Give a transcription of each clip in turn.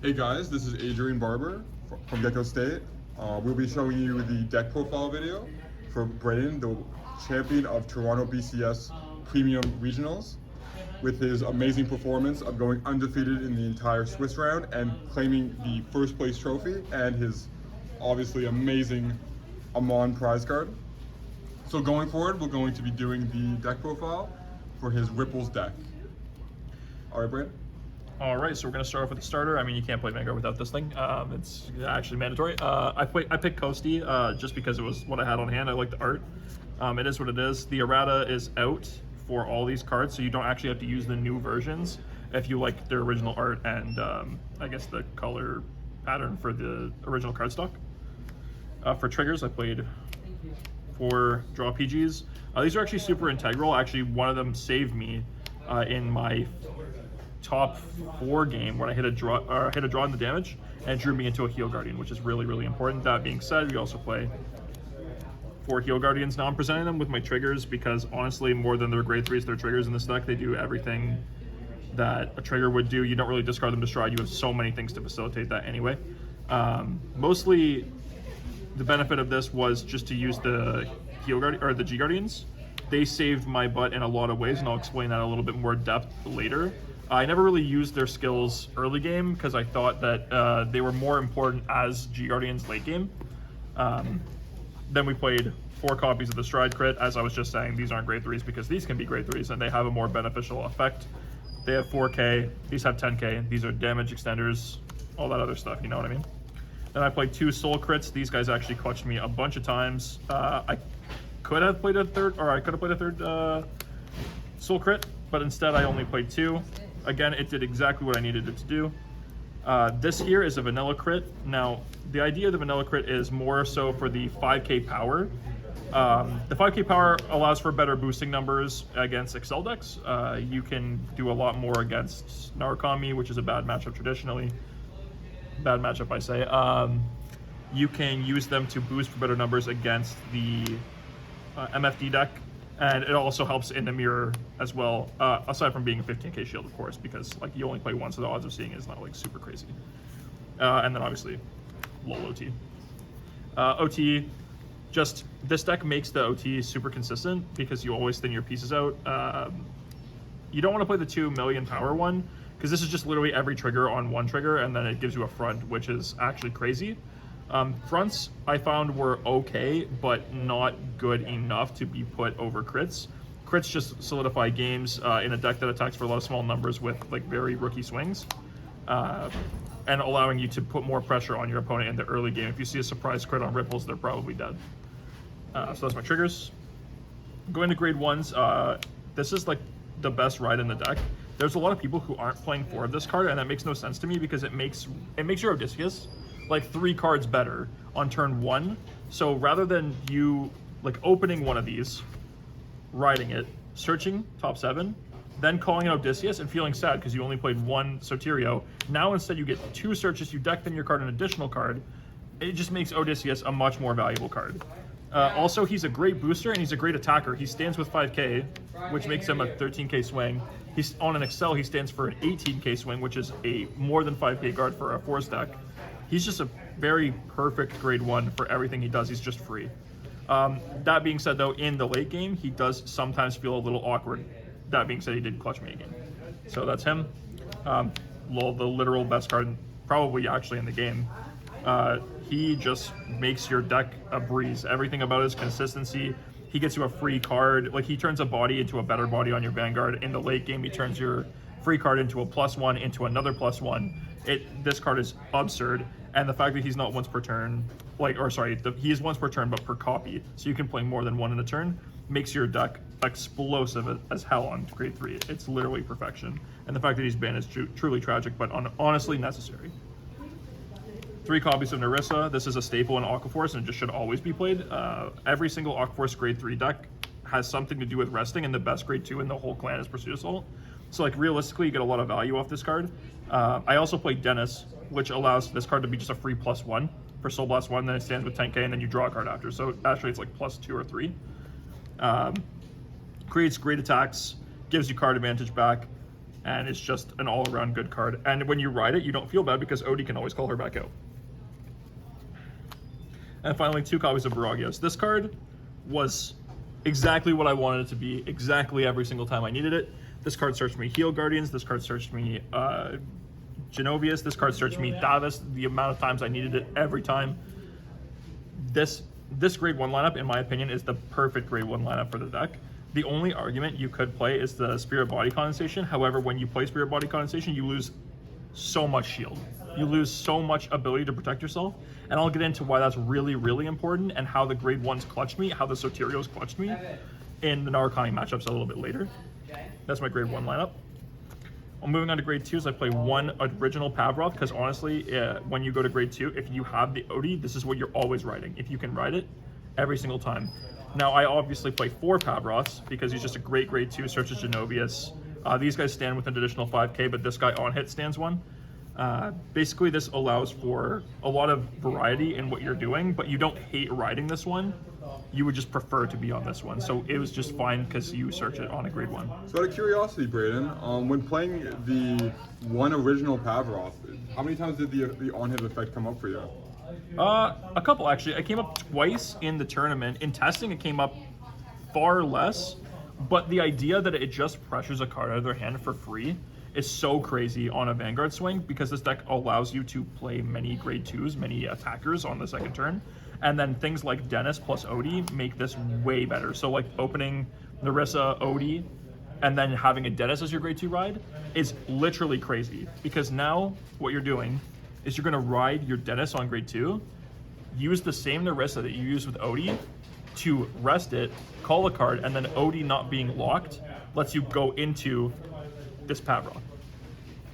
Hey guys, this is Adrian Barber from GekkoState. We'll be showing you the deck profile video for Braydon, the champion of Toronto BCS Premium Regionals, with his amazing performance of going undefeated in the entire Swiss round and claiming the first place trophy and his obviously amazing Amon prize card. So going forward, we're going to be doing the deck profile for his Ripples deck. All right, Braydon? All right, so we're gonna start off with the starter. I mean, you can't play Vanguard without this thing. It's actually mandatory. I picked Coasty just because it was what I had on hand. I like the art. It is what it is. The errata is out for all these cards, so you don't actually have to use the new versions if you like their original art and I guess the color pattern for the original cardstock. For triggers, I played 4 draw PGs. These are actually super integral. Actually, one of them saved me in my top 4 game when I hit a draw in the damage and drew me into a Heal Guardian, which is really important. That being said, we also play 4 Heal Guardians. Now I'm presenting them with my triggers because honestly, more than their grade 3s, their triggers in this deck, they do everything that a trigger would do. You don't really discard them to stride. You have so many things to facilitate that anyway. Mostly the benefit of this was just to use the Heal Guardian or the G Guardians. They saved my butt in a lot of ways, and I'll explain that a little bit more depth later. I never really used their skills early game because I thought that they were more important as G Guardians late game. Then we played 4 copies of the Stride crit. As I was just saying, these aren't grade 3s because these can be grade 3s and they have a more beneficial effect. They have 4K, these have 10K, these are damage extenders, all that other stuff, you know what I mean? Then I played 2 soul crits. These guys actually clutched me a bunch of times. I could have played a third soul crit, but instead I only played 2. Again, it did exactly what I needed it to do. This here is a vanilla crit. Now, the idea of the vanilla crit is more so for the 5k power. The 5k power allows for better boosting numbers against Excel decks. You can do a lot more against Narukami, which is a bad matchup traditionally. Bad matchup, I say. You can use them to boost for better numbers against the MFD deck. And it also helps in the mirror as well, aside from being a 15k shield, of course, because like you only play once, so the odds of seeing it is not like super crazy. And then obviously, lol OT. OT, just this deck makes the OT super consistent because you always thin your pieces out. You don't want to play the 2 million power one because this is just literally every trigger on one trigger, and then it gives you a front, which is actually crazy. Fronts I found were okay, but not good enough to be put over crits. Crits just solidify games in a deck that attacks for a lot of small numbers with like very rookie swings, and allowing you to put more pressure on your opponent in the early game. If you see a surprise crit on Ripples, they're probably dead. So that's my triggers. Going to grade 1s, this is like the best ride in the deck. There's a lot of people who aren't playing 4 of this card, and that makes no sense to me because it makes your Odysseus like 3 cards better on turn 1. So rather than you like opening one of these, riding it, searching top 7, then calling out Odysseus and feeling sad because you only played 1 Soterio, now instead you get 2 searches, you deck then your card an additional card. It just makes Odysseus a much more valuable card. Also, he's a great booster and he's a great attacker. He stands with 5k, which makes him a 13k swing. He's on an Excel, he stands for an 18k swing, which is a more than 5k guard for a Force deck. He's just a very perfect grade 1 for everything he does. He's just free. That being said, though, in the late game, he does sometimes feel a little awkward. That being said, he did clutch me again. So that's him. The literal best card, probably actually in the game. He just makes your deck a breeze. Everything about his consistency. He gets you a free card. Like, he turns a body into a better body on your Vanguard. In the late game, he turns your free card into a +1, into another +1. This card is absurd, and the fact that he's not once per turn, he is once per turn but per copy, so you can play more than 1 in a turn, makes your deck explosive as hell on grade 3. It's literally perfection, and the fact that he's banned is truly tragic, but honestly necessary. 3 copies of Nerissa. This is a staple in Aquaforce, and it just should always be played. Every single Aquaforce grade 3 deck has something to do with resting, and the best grade 2 in the whole clan is Pursuit Assault. So like realistically, you get a lot of value off this card. I also play Dennis, which allows this card to be just a free +1 for Soul Blast 1, then it stands with 10k, and then you draw a card after. So actually it's like +2 or 3. Creates great attacks, gives you card advantage back. and it's just an all-around good card. And when you ride it, you don't feel bad because Odie can always call her back out. And finally, 2 copies of Viragios. This card was exactly what I wanted it to be, exactly every single time I needed it. This card searched me Heal Guardians, this card searched me Genovius, this card searched me Thavis, the amount of times I needed it every time. This grade 1 lineup, in my opinion, is the perfect grade 1 lineup for the deck. The only argument you could play is the Spirit Body Condensation. However, when you play Spirit Body Condensation, you lose so much shield. You lose so much ability to protect yourself. And I'll get into why that's really, really important and how the grade 1s clutched me, how the Soterios clutched me in the Narukami matchups a little bit later. That's my grade 1 lineup. Well, moving on to grade 2s, I play 1 original Pavroth because honestly, when you go to grade 2, if you have the Odie, this is what you're always riding. If you can ride it every single time. Now, I obviously play 4 Pavroths because he's just a great grade 2, searches Genovius. These guys stand with an additional 5k, but this guy on hit stands 1. Basically, this allows for a lot of variety in what you're doing, but you don't hate riding this one. You would just prefer to be on this one. So it was just fine because you search it on a grade 1. So out of curiosity, Braydon, when playing the 1 original Pavroth, how many times did the on-hit effect come up for you? A couple, actually. I came up twice in the tournament. In testing, it came up far less, but the idea that it just pressures a card out of their hand for free is so crazy on a Vanguard swing because this deck allows you to play many grade 2s, many attackers on the second turn. And then things like Dennis plus Odie make this way better. So like opening Narissa, Odie, and then having a Dennis as your grade 2 ride is literally crazy because now what you're doing is you're going to ride your Dennis on grade 2, use the same Narissa that you use with Odie to rest it, call a card, and then Odie not being locked lets you go into this Pavroth.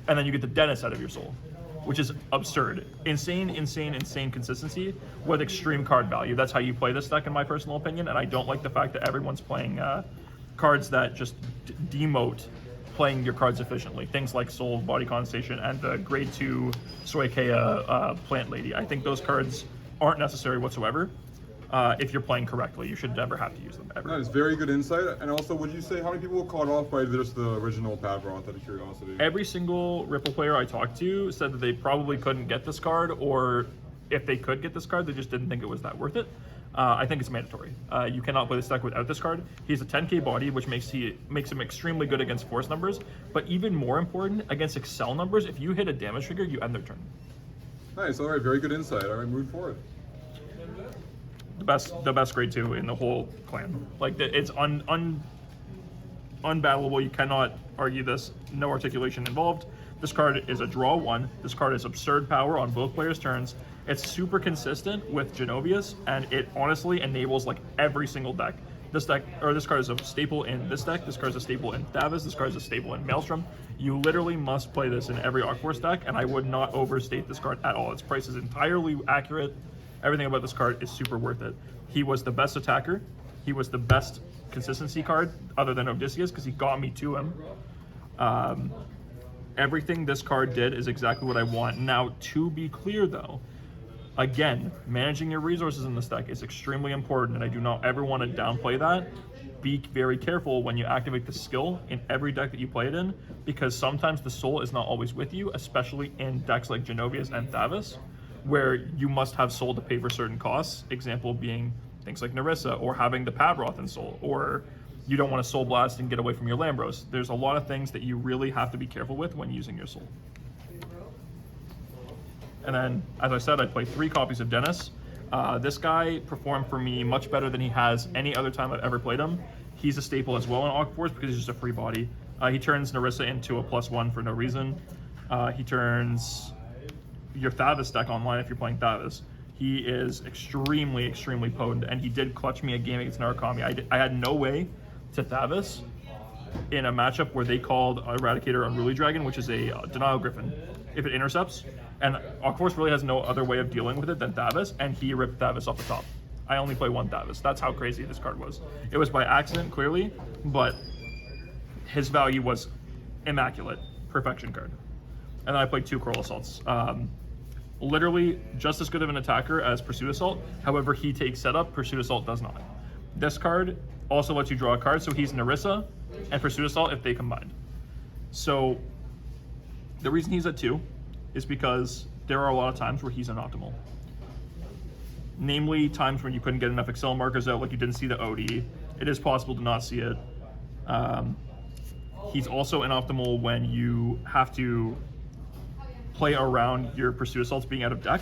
And then you get the Dennis out of your soul, which is absurd. Insane, insane, insane consistency with extreme card value. That's how you play this deck, in my personal opinion, and I don't like the fact that everyone's playing cards that just demote playing your cards efficiently. Things like Soul Body Condensation and the grade 2 Soikea Plant Lady. I think those cards aren't necessary whatsoever. If you're playing correctly, you should never have to use them ever. That is very good insight. And also, would you say how many people were caught off by just the original Pavroth, out of curiosity? Every single Ripple player I talked to said that they probably couldn't get this card, or if they could get this card, they just didn't think it was that worth it. I think it's mandatory. You cannot play this deck without this card. He's a 10k body, which makes him extremely good against force numbers, but even more important, against excel numbers, if you hit a damage trigger, you end their turn. Nice, all right, very good insight. All right, moving forward. The best grade 2 in the whole clan. Like, it's unbattleable. You cannot argue this. No articulation involved. This card is a draw 1. This card is absurd power on both players' turns. It's super consistent with Genovius, and it honestly enables like every single deck. This card is a staple in this deck. This card is a staple in Thavis. This card is a staple in Maelstrom. You literally must play this in every Aquaforce deck, and I would not overstate this card at all. Its price is entirely accurate. Everything about this card is super worth it. He was the best attacker. He was the best consistency card, other than Odysseus, because he got me to him. Everything this card did is exactly what I want. Now, to be clear though, again, managing your resources in this deck is extremely important, and I do not ever want to downplay that. Be very careful when you activate the skill in every deck that you play it in, because sometimes the soul is not always with you, especially in decks like Genovius and Thavis, where you must have soul to pay for certain costs. Example being things like Narissa, or having the Pavroth in soul, or you don't want to soul blast and get away from your Lambros. There's a lot of things that you really have to be careful with when using your soul. And then, as I said, I play 3 copies of Dennis. This guy performed for me much better than he has any other time I've ever played him. He's a staple as well in Aquaforce because he's just a free body. He turns Narissa into a +1 for no reason. He turns your Thavis deck online if you're playing Thavis. He is extremely, extremely potent, and he did clutch me a game against Narukami. I had no way to Thavis in a matchup where they called Eradicator Unruly Dragon, which is a Denial Griffin, if it intercepts. And Aquaforce really has no other way of dealing with it than Thavis, and he ripped Thavis off the top. I only play 1 Thavis. That's how crazy this card was. It was by accident, clearly, but his value was immaculate. Perfection card. And then I played 2 Coral Assaults. Literally just as good of an attacker as Pursuit Assault. However, he takes setup, Pursuit Assault does not. This card also lets you draw a card, so he's Narissa and Pursuit Assault if they combined. So the reason he's at 2 is because there are a lot of times where he's inoptimal. Namely, times when you couldn't get enough Excel markers out, like you didn't see the OD. It is possible to not see it. He's also inoptimal when you have to play around your Pursuit Assaults being out of deck.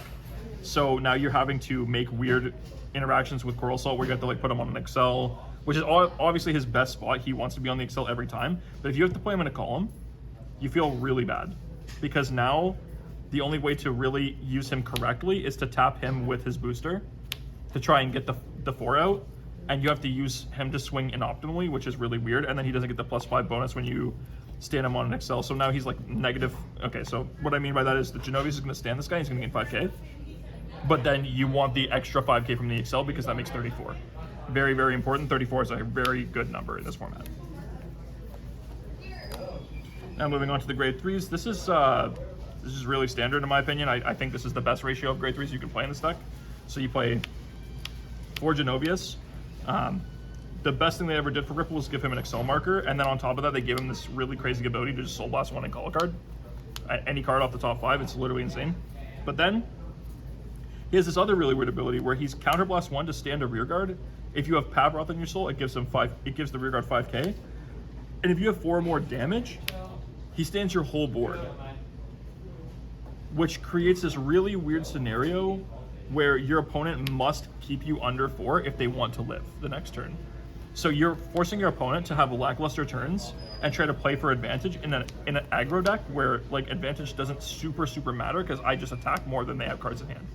So now you're having to make weird interactions with Coral Assault where you have to like put him on an Excel, which is obviously his best spot. He wants to be on the Excel every time. But if you have to play him in a column, you feel really bad. Because now the only way to really use him correctly is to tap him with his booster to try and get the 4 out. And you have to use him to swing inoptimally, which is really weird. And then he doesn't get the +5 bonus when you stand him on an Excel. So now he's like negative. Okay, so what I mean by that is the Genovius is going to stand this guy. He's going to gain 5k. But then you want the extra 5k from the Excel because that makes 34. Very, very important. 34 is a very good number in this format. Now moving on to the grade 3s. This is really standard in my opinion. I think this is the best ratio of grade 3s you can play in this deck. So you play 4 Genovius. The best thing they ever did for Ripple was give him an Excel marker, and then on top of that, they gave him this really crazy ability to just Soul Blast 1 and call a card. Any card off the top 5, it's literally insane. But then, he has this other really weird ability where he's Counterblast 1 to stand a rear guard. If you have Pavroth on your soul, it gives him it gives the rear guard 5k. And if you have 4 more damage, he stands your whole board. Which creates this really weird scenario where your opponent must keep you under 4 if they want to live the next turn. So you're forcing your opponent to have lackluster turns and try to play for advantage in an aggro deck where like advantage doesn't super matter because I just attack more than they have cards in hand.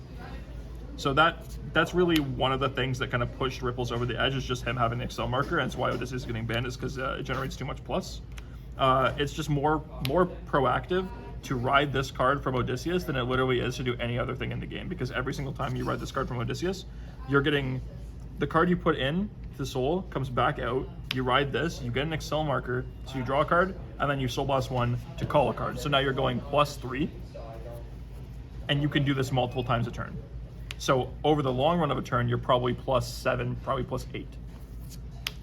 So that's really one of the things that kind of pushed Ripples over the edge is just him having the Excel marker, and it's why Odysseus is getting banned is because it generates too much plus. It's just more proactive to ride this card from Odysseus than it literally is to do any other thing in the game, because every single time you ride this card from Odysseus, you're getting the card you put in the soul comes back out, you ride this, you get an Excel marker, so you draw a card, and then you Soul Blast 1 to call a card. So now you're going +3, and you can do this multiple times a turn. So over the long run of a turn, you're probably +7, probably +8.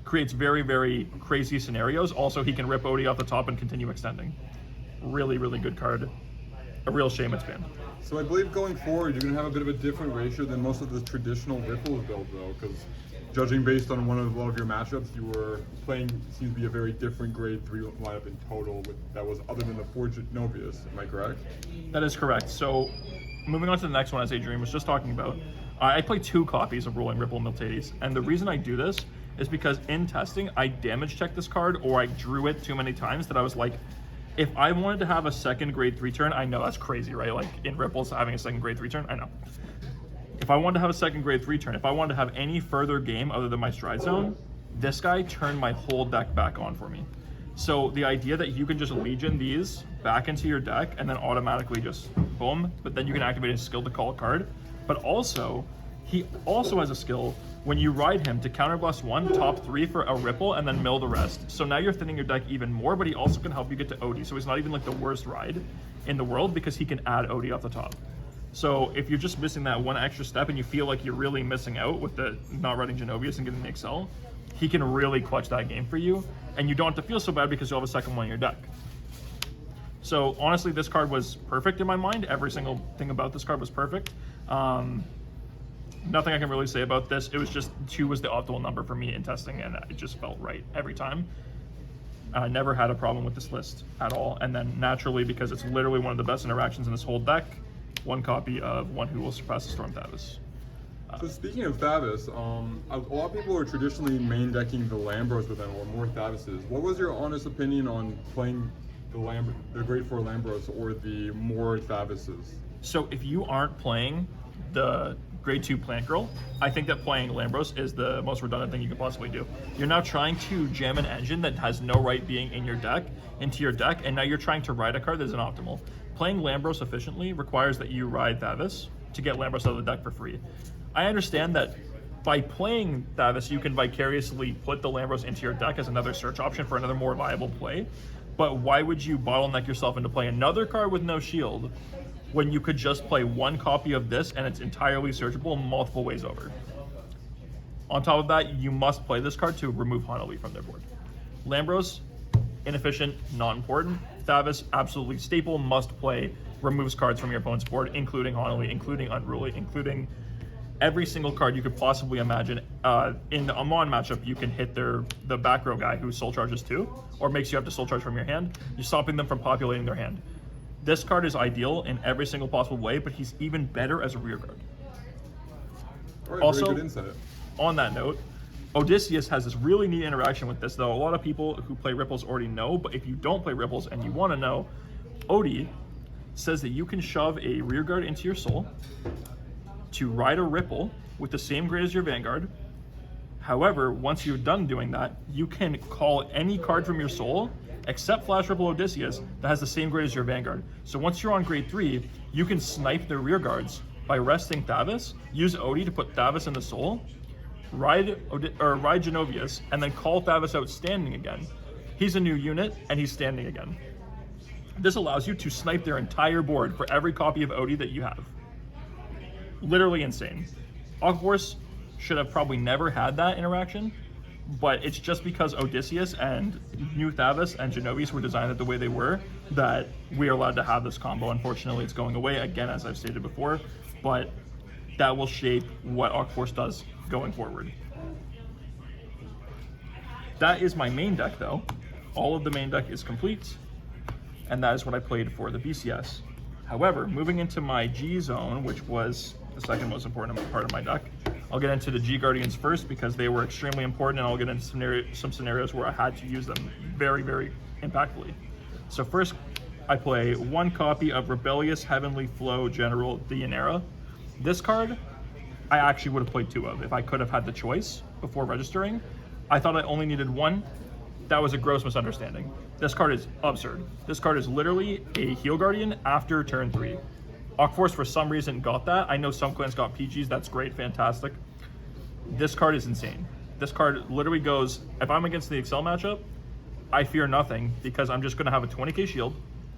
Creates very, very crazy scenarios. Also, he can rip Odie off the top and continue extending. Really, really good card. A real shame it's banned. So I believe going forward, you're going to have a bit of a different ratio than most of the traditional Ripples build, though, because judging based on a lot of your matchups, you were playing seems to be a very different grade 3 lineup in total. That was other than the 4 Genovius. Am I correct? That is correct. So moving on to the next one, as Adrian was just talking about, I play 2 copies of Rolling Ripple Miltades, and the reason I do this is because in testing, I damage checked this card or I drew it too many times that I was like, if I wanted to have a second grade 3 turn, I know that's crazy, right? Like in Ripples, having a second grade 3 turn, I know. If I wanted to have a second grade 3 turn, if I wanted to have any further game other than my stride zone, this guy turned my whole deck back on for me. So the idea that you can just Legion these back into your deck and then automatically just boom, but then you can activate his skill to call a card. But also, he also has a skill when you ride him to counterblast 1, top 3 for a Ripple, and then mill the rest. So now you're thinning your deck even more, but he also can help you get to OD. So he's not even like the worst ride in the world because he can add OD off the top. So if you're just missing that one extra step and you feel like you're really missing out with the not riding Genovius and getting the Excel, he can really clutch that game for you. And you don't have to feel so bad because you'll have a second one in your deck. So honestly, this card was perfect in my mind. Every single thing about this card was perfect. Nothing I can really say about this. It was just 2 was the optimal number for me in testing, and it just felt right every time. I never had a problem with this list at all. And then naturally, because it's literally one of the best interactions in this whole deck, 1 copy of One Who Will Surpass the Storm Thavis. So speaking of Thavis, a lot of people are traditionally main decking the Lambros with them, or more Thavises. What was your honest opinion on playing the Grade 4 Lambros or the more Thavises? So if you aren't playing the Grade 2 Plant Girl, I think that playing Lambros is the most redundant thing you can possibly do. You're now trying to jam an engine that has no right being in your deck into your deck, and now you're trying to ride a card that isn't optimal. Playing Lambros efficiently requires that you ride Thavis to get Lambros out of the deck for free. I understand that by playing Thavis, you can vicariously put the Lambros into your deck as another search option for another more viable play, but why would you bottleneck yourself into playing another card with no shield when you could just play 1 copy of this and it's entirely searchable multiple ways over? On top of that, you must play this card to remove Hanali from their board. Lambros, inefficient, not important. Thavis, absolutely staple, must play, removes cards from your opponent's board, including Honolulu, including Unruly, including every single card you could possibly imagine. In the Amon matchup, you can hit the back row guy who soul charges too, or makes you have to soul charge from your hand. You're stopping them from populating their hand. This card is ideal in every single possible way, but he's even better as a rear guard. All right, Also, very good insight. on that note, Odysseus has this really neat interaction with this, though a lot of people who play Ripples already know, but if you don't play Ripples and you want to know, Odie says that you can shove a rear guard into your soul to ride a Ripple with the same grade as your Vanguard. However, once you're done doing that, you can call any card from your soul, except Flash Ripple Odysseus, that has the same grade as your Vanguard. So once you're on grade 3, you can snipe their rear guards by resting Thavis, use Odie to put Thavis in the soul, ride Genovius, and then call Thavis out standing again. He's a new unit, and he's standing again. This allows you to snipe their entire board for every copy of Odie that you have. Literally insane. Aquaforce should have probably never had that interaction, but it's just because Odysseus and New Thavis and Genovius were designed the way they were that we are allowed to have this combo. Unfortunately, it's going away again, as I've stated before, but that will shape what Aquaforce does going forward. That is my main deck, though. All of the main deck is complete, and that is what I played for the BCS. However, moving into my G zone, which was the second most important part of my deck, I'll get into the G Guardians first because they were extremely important, and I'll get into some scenarios where I had to use them very, very impactfully. So first, I play one copy of Rebellious Heavenly Flow General Dianera. This card, I actually would have played 2 of if I could have had the choice before registering. I thought I only needed 1. That was a gross misunderstanding. This card is absurd. This card is literally a Heal Guardian after turn 3. Aquaforce for some reason got that. I know some clans got PGs, that's great, fantastic. This card is insane. This card literally goes, if I'm against the Excel matchup, I fear nothing because I'm just gonna have a 20k shield,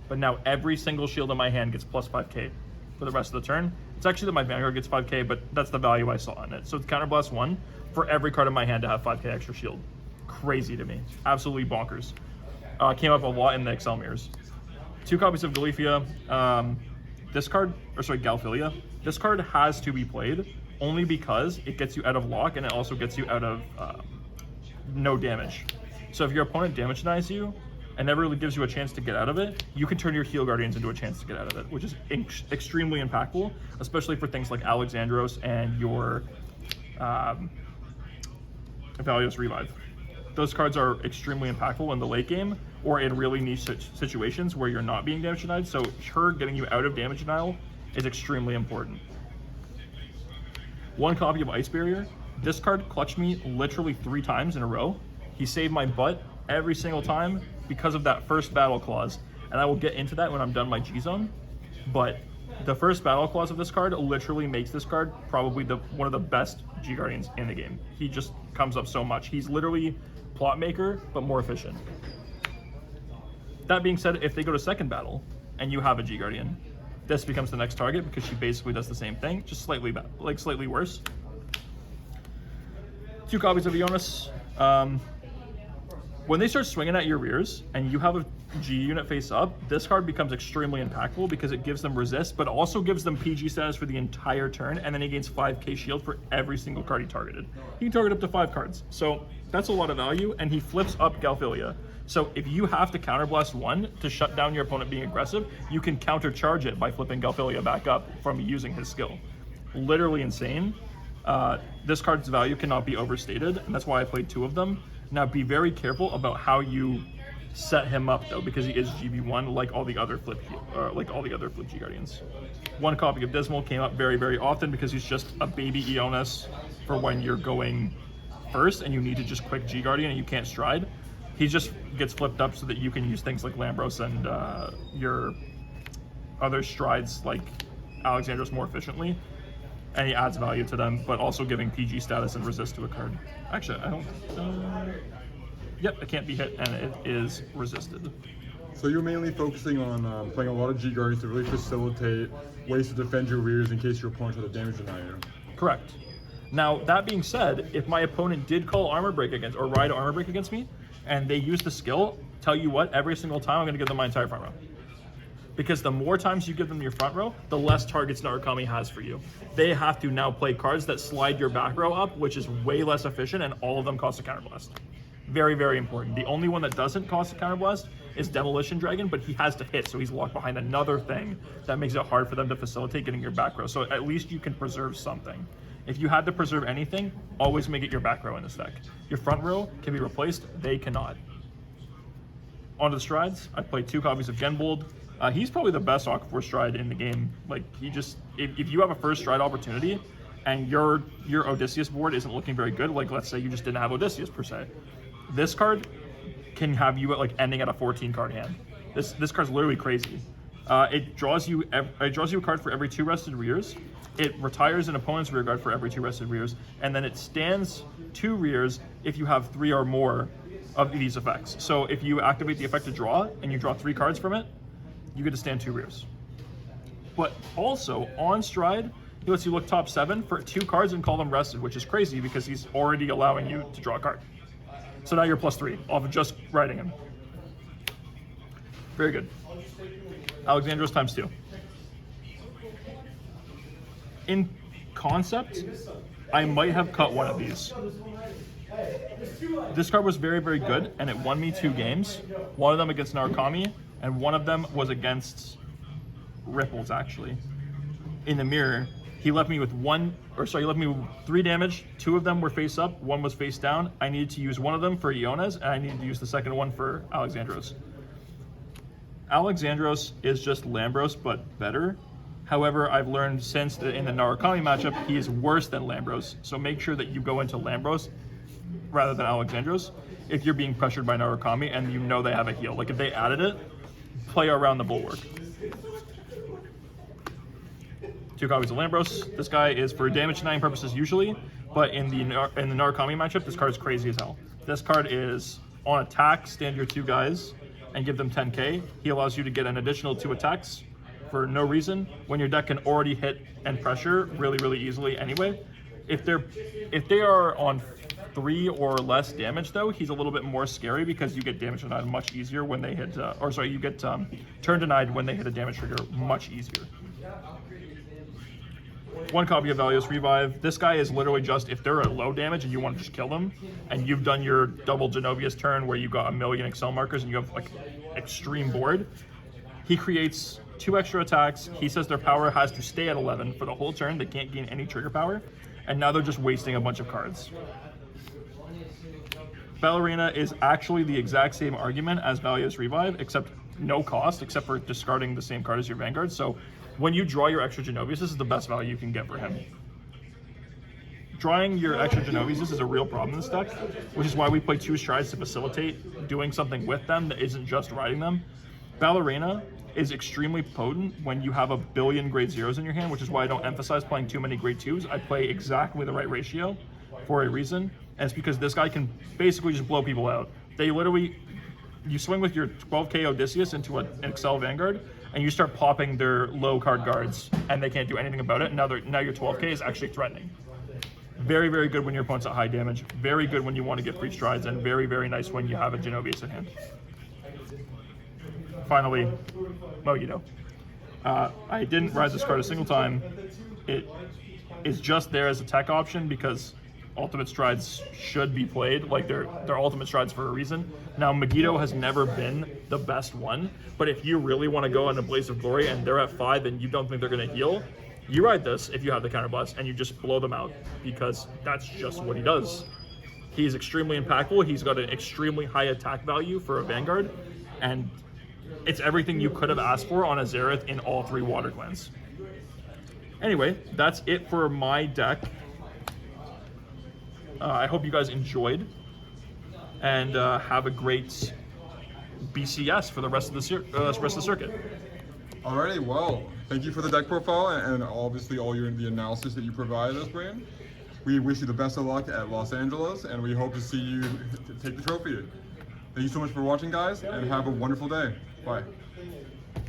but now every single shield in my hand gets plus 5k for the rest of the turn. It's actually that my Vanguard gets 5k, but that's the value I saw in it. So it's Counterblast 1 for every card in my hand to have 5k extra shield. Crazy to me, absolutely bonkers. Came up a lot in the Excel mirrors. 2 copies of Galifia. Galphilia. This card has to be played only because it gets you out of lock and it also gets you out of no damage. So if your opponent damage denies you and never really gives you a chance to get out of it, you can turn your Heal Guardians into a chance to get out of it, which is extremely impactful, especially for things like Alexandros and your Valios Revive. Those cards are extremely impactful in the late game or in really niche situations where you're not being damage denied. So her getting you out of damage denial is extremely important. 1 copy of Ice Barrier. This card clutched me literally 3 times in a row. He saved my butt every single time because of that first battle clause. And I will get into that when I'm done my G zone. But the first battle clause of this card literally makes this card probably one of the best G Guardians in the game. He just comes up so much. He's literally plot maker, but more efficient. That being said, if they go to second battle and you have a G Guardian, this becomes the next target because she basically does the same thing, just slightly worse. 2 copies of Ionis. When they start swinging at your rears and you have a G unit face up, this card becomes extremely impactful because it gives them resist, but also gives them PG status for the entire turn, and then he gains 5k shield for every single card he targeted. He can target up to 5 cards, so that's a lot of value, and he flips up Galphilia. So if you have to counterblast 1 to shut down your opponent being aggressive, you can countercharge it by flipping Galphilia back up from using his skill. Literally insane. This card's value cannot be overstated, and that's why I played 2 of them. Now be very careful about how you set him up though, because he is GB1 like all the other flip G Guardians. 1 copy of Dismal came up very, very often because he's just a baby Ionis for when you're going first and you need to just quick G Guardian and you can't stride. He just gets flipped up so that you can use things like Lambros and your other strides like Alexandros more efficiently. And he adds value to them, but also giving PG status and resist to a card. Actually, I don't... Yep, it can't be hit, and it is resisted. So you're mainly focusing on playing a lot of G Guardians to really facilitate ways to defend your rears in case your opponent has a damage deny you. Correct. Now, that being said, if my opponent did call Armor Break against, or ride Armor Break against me, and they use the skill, tell you what, every single time I'm going to give them my entire front row. Because the more times you give them your front row, the less targets Narukami has for you. They have to now play cards that slide your back row up, which is way less efficient, and all of them cost a counterblast. Very, very important. The only one that doesn't cost a counterblast is Demolition Dragon, but he has to hit, so he's locked behind another thing that makes it hard for them to facilitate getting your back row. So at least you can preserve something. If you had to preserve anything, always make it your back row in this deck. Your front row can be replaced, they cannot. On to the strides. I played 2 copies of Genbold. He's probably the best Okafor stride in the game. Like, he just, if you have a first stride opportunity and your Odysseus board isn't looking very good, like let's say you just didn't have Odysseus per se, this card can have you at like ending at a 14 card hand. This card's literally crazy. It draws you a card for every 2 rested rears. It retires an opponent's rear guard for every 2 rested rears, and then it stands 2 rears if you have 3 or more of these effects. So if you activate the effect to draw and you draw 3 cards from it, you get to stand 2 rears. But also on stride, he lets you look top 7 for 2 cards and call them rested, which is crazy because he's already allowing you to draw a card. So now you're +3 off of just writing him. Very good. Alexandros ×2. In concept, I might have cut one of these. This card was very, very good, and it won me 2 games. One of them against Narukami, and one of them was against Ripples, actually. In the mirror, he left me with 3 damage. 2 of them were face up, 1 was face down. I needed to use one of them for Iones, and I needed to use the second one for Alexandros. Alexandros is just Lambros, but better. However, I've learned since in the Narukami matchup, he is worse than Lambros. So make sure that you go into Lambros rather than Alexandros if you're being pressured by Narukami and you know they have a heal. Like if they added it, play around the bulwark. 2 copies of Lambros. This guy is for damage denying purposes usually, but in the Narukami matchup, this card is crazy as hell. This card is on attack, stand your 2 guys and give them 10k. He allows you to get an additional 2 attacks for no reason when your deck can already hit and pressure really, really easily anyway. If they are on 3 or less damage though, he's a little bit more scary because you get damage denied much easier when they hit, you get turn denied when they hit a damage trigger much easier. 1 copy of Valios Revive. This guy is literally just, if they're at low damage and you want to just kill them, and you've done your double Genovius turn where you got 1,000,000 Excel markers and you have like extreme board, he creates 2 extra attacks. He says their power has to stay at 11 for the whole turn. They can't gain any trigger power, and now they're just wasting a bunch of cards. Ballerina is actually the exact same argument as Valios Revive, except no cost, except for discarding the same card as your Vanguard. So when you draw your extra Genovius, this is the best value you can get for him. Drawing your extra Genovius is a real problem in this deck, which is why we play 2 strides to facilitate doing something with them that isn't just riding them. Ballerina is extremely potent when you have 1 billion grade 0s in your hand, which is why I don't emphasize playing too many grade 2s. I play exactly the right ratio for a reason, and it's because this guy can basically just blow people out. They literally, you swing with your 12k Odysseus into an Excel Vanguard, and you start popping their low card guards, and they can't do anything about it. Now your 12k is actually threatening. Very, very good when your opponent's at high damage. Very good when you want to get free strides, and very, very nice when you have a Genovius in hand. Finally, Mogito. I didn't ride this card a single time. It is just there as a tech option because ultimate strides should be played. Like they're ultimate strides for a reason. Now Megiddo has never been the best one, but if you really want to go in a blaze of glory and they're at 5 and you don't think they're going to heal, you ride this if you have the counterblast and you just blow them out because that's just what he does. He's extremely impactful. He's got an extremely high attack value for a Vanguard, and it's everything you could have asked for on a Xerath in all 3 water clans. Anyway, that's it for my deck. I hope you guys enjoyed, and have a great BCS for the rest of the circuit. Alrighty, well, thank you for the deck profile and obviously all the analysis that you provided us, Braydon. We wish you the best of luck at Los Angeles, and we hope to see you take the trophy. Thank you so much for watching, guys, and have a wonderful day. Bye.